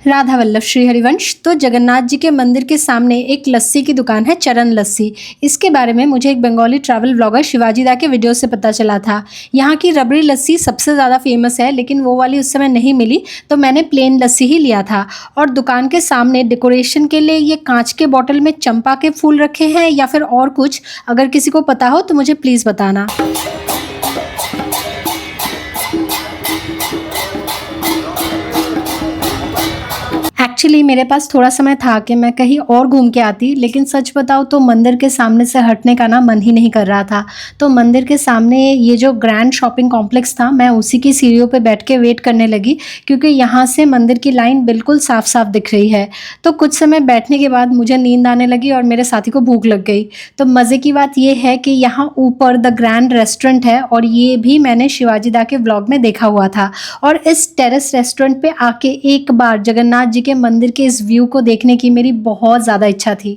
राधा वल्लभ श्री हरिवंश। तो जगन्नाथ जी के मंदिर के सामने एक लस्सी की दुकान है, चरण लस्सी। इसके बारे में मुझे एक बंगाली ट्रैवल ब्लॉगर शिवाजी दा के वीडियो से पता चला था। यहाँ की रबड़ी लस्सी सबसे ज़्यादा फेमस है, लेकिन वो वाली उस समय नहीं मिली, तो मैंने प्लेन लस्सी ही लिया था। और दुकान के सामने डेकोरेशन के लिए ये कांच के बॉटल में चंपा के फूल रखे हैं या फिर और कुछ, अगर किसी को पता हो तो मुझे प्लीज़ बताना। एक्चुअली मेरे पास थोड़ा समय था कि मैं कहीं और घूम के आती, लेकिन सच बताऊँ तो मंदिर के सामने से हटने का ना मन ही नहीं कर रहा था। तो मंदिर के सामने ये जो ग्रैंड शॉपिंग कॉम्प्लेक्स था, मैं उसी की सीढ़ियों पे बैठ के वेट करने लगी, क्योंकि यहाँ से मंदिर की लाइन बिल्कुल साफ साफ दिख रही है। तो कुछ समय बैठने के बाद मुझे नींद आने लगी और मेरे साथी को भूख लग गई। तो मज़े की बात ये है कि यहाँ ऊपर द ग्रैंड रेस्टोरेंट है, और ये भी मैंने शिवाजी दा के व्लॉग में देखा हुआ था। और इस टेरेस रेस्टोरेंट पे आके एक बार जगन्नाथ जी के मंदिर के इस व्यू को देखने की मेरी बहुत ज़्यादा इच्छा थी।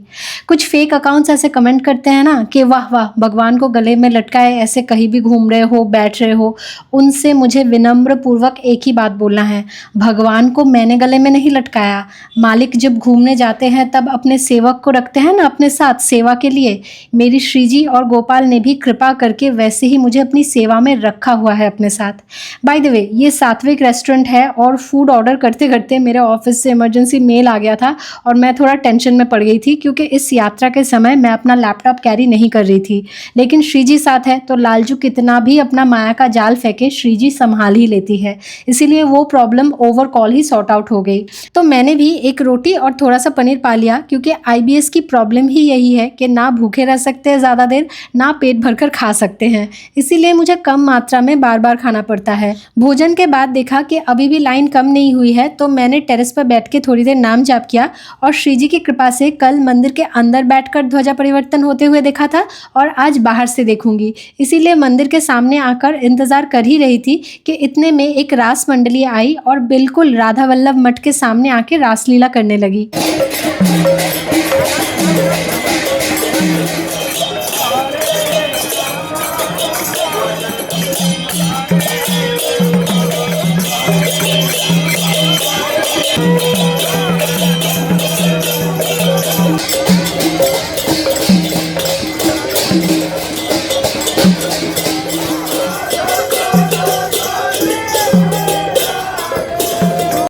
कुछ फेक अकाउंट्स ऐसे कमेंट करते हैं ना कि वाह वाह, भगवान को गले में लटकाए ऐसे कहीं भी घूम रहे हो, बैठ रहे हो। उनसे मुझे विनम्र पूर्वक एक ही बात बोलना है, भगवान को मैंने गले में नहीं लटकाया। मालिक जब घूमने जाते हैं तब अपने सेवक को रखते हैं ना अपने साथ सेवा के लिए। मेरी श्रीजी और गोपाल ने भी कृपा करके वैसे ही मुझे अपनी सेवा में रखा हुआ है अपने साथ। बाय द वे, ये सात्विक रेस्टोरेंट है, और फूड ऑर्डर करते करते मेरे ऑफिस से इमरजेंसी मेल आ गया था और मैं थोड़ा टेंशन में पड़ गई थी, क्योंकि इस यात्रा के समय मैं अपना लैपटॉप कैरी नहीं कर रही थी। लेकिन श्रीजी साथ है तो लालजू कितना भी अपना माया का जाल फेंके, श्रीजी संभाल ही लेती है। इसीलिए वो प्रॉब्लम ओवर कॉल ही सॉर्ट आउट हो गई। तो मैंने भी एक रोटी और थोड़ा सा पनीर पा लिया, क्योंकि IBS की प्रॉब्लम ही यही है कि ना भूखे रह सकते हैं ज़्यादा देर, ना पेट भरकर खा सकते हैं। इसीलिए मुझे कम मात्रा में बार बार खाना पड़ता है। भोजन के बाद देखा कि अभी भी लाइन कम नहीं हुई है, तो मैंने टेरेस पर बैठ के थोड़ी देर नाम जाप किया, और श्रीजी की कृपा से कल मंदिर के अंदर बैठकर ध्वजा परिवर्तन होते हुए देखा था, और आज बाहर से देखूंगी। इसीलिए मंदिर के सामने आकर इंतजार कर ही रही थी कि इतने में एक रास मंडली आई और बिल्कुल राधा वल्लभ मठ के सामने आके रासलीला करने लगी।